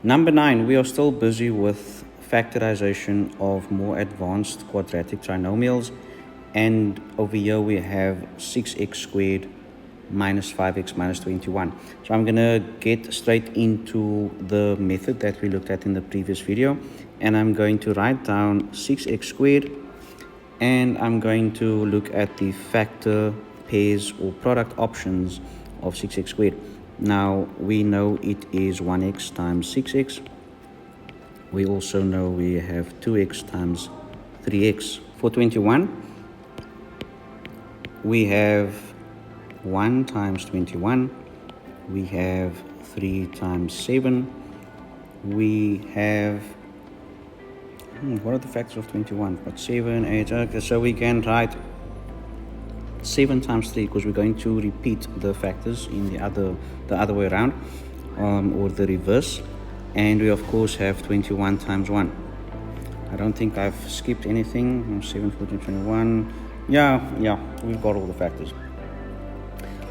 Number 9, we are still busy with factorization of more advanced quadratic trinomials, and over here we have 6x squared minus 5x minus 21. So I'm going to get straight into the method that we looked at in the previous video, and I'm going to write down 6x squared, and I'm going to look at the factor pairs or product options of 6x squared. Now we know it is 1x times 6x. We also know we have 2x times 3x. For 21, we have 1 times 21, we have 3 times 7, we have, what are the factors of 21? But 7, 8, okay, so we can write 7 times 3 because we're going to repeat the factors in the other way around, or the reverse, and we of course have 21 times 1. I don't think I've skipped anything. 7, 14, 21. Yeah, we've got all the factors.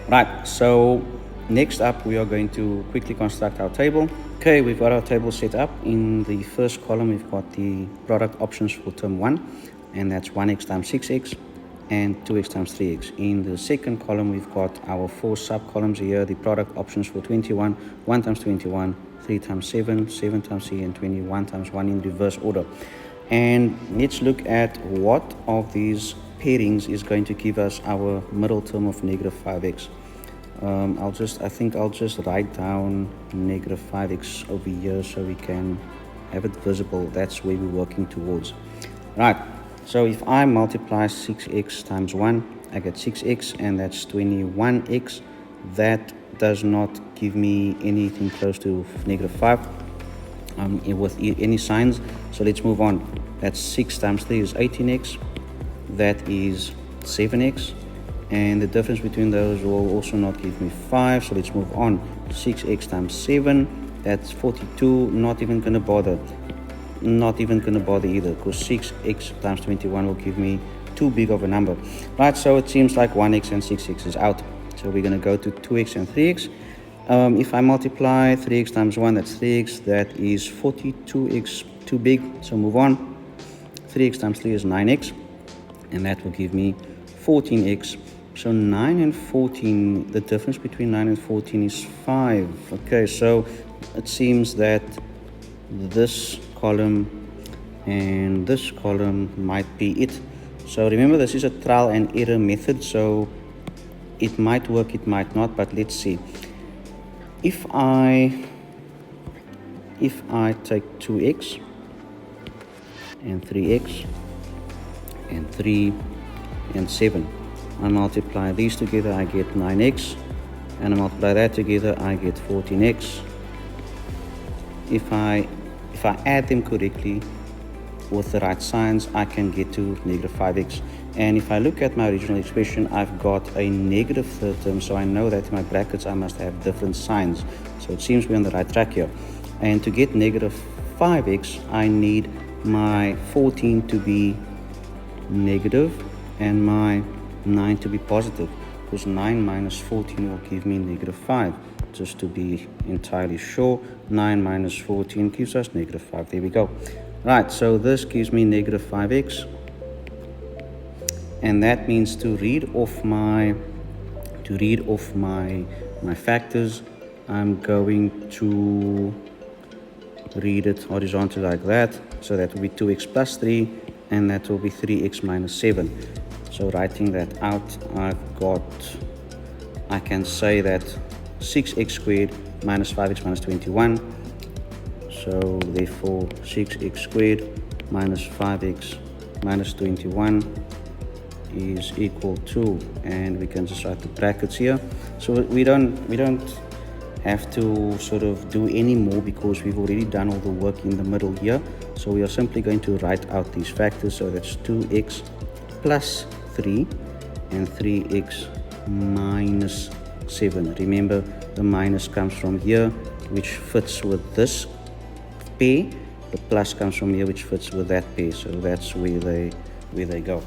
Right, so next up we are going to quickly construct our table. Okay, we've got our table set up. In the first column we've got the product options for term 1, and that's 1x times 6x and 2x times 3x. In the second column we've got our 4 sub-columns here, the product options for 21, 1 times 21, 3 times 7, 7 times 3, and 21 times 1 in reverse order. And let's look at what of these pairings is going to give us our middle term of negative 5x. I think I'll just write down negative 5x over here so we can have it visible. That's where we're working towards. Right, so if I multiply 6x times 1, I get 6x, and that's 21x. That does not give me anything close to negative 5 with any signs. So let's move on. That's 6 times 3 is 18x. That is 7x. And the difference between those will also not give me 5. So let's move on. 6x times 7. That's 42. Not even going to bother. Not even going to bother either, because 6x times 21 will give me too big of a number. Right, so it seems like 1x and 6x is out. So we're going to go to 2x and 3x. If I multiply 3x times 1, that's 3x. That is 42x, too big. So move on. 3x times 3 is 9x. And that will give me 14x. So 9 and 14, the difference between 9 and 14 is 5. Okay, so it seems that this column and this column might be it. So remember, this is a trial and error method, so it might work, it might not, but let's see. If I take 2x and 3x and 3 and 7, I multiply these together, I get 9x, and I multiply that together, I get 14x. If I add them correctly with the right signs, I can get to negative 5x. And if I look at my original expression, I've got a negative third term, so I know that in my brackets I must have different signs. So it seems we're on the right track here. And to get negative 5x, I need my 14 to be negative and my 9 to be positive, because 9 minus 14 will give me negative 5. Just to be entirely sure, 9 minus 14 gives us negative 5. There we go. Right, so this gives me negative 5x, and that means to read off my factors, I'm going to read it horizontally like that. So that will be 2x plus 3, and that will be 3x minus 7. So writing that out, I can say that 6x squared minus 5x minus 21. So therefore 6x squared minus 5x minus 21 is equal to, and we can just write the brackets here. So we don't have to sort of do any more because we've already done all the work in the middle here. So we are simply going to write out these factors. So that's 2x plus 3 and 3x minus 7. Remember, the minus comes from here, which fits with this pair. The plus comes from here, which fits with that pair. So that's where they go.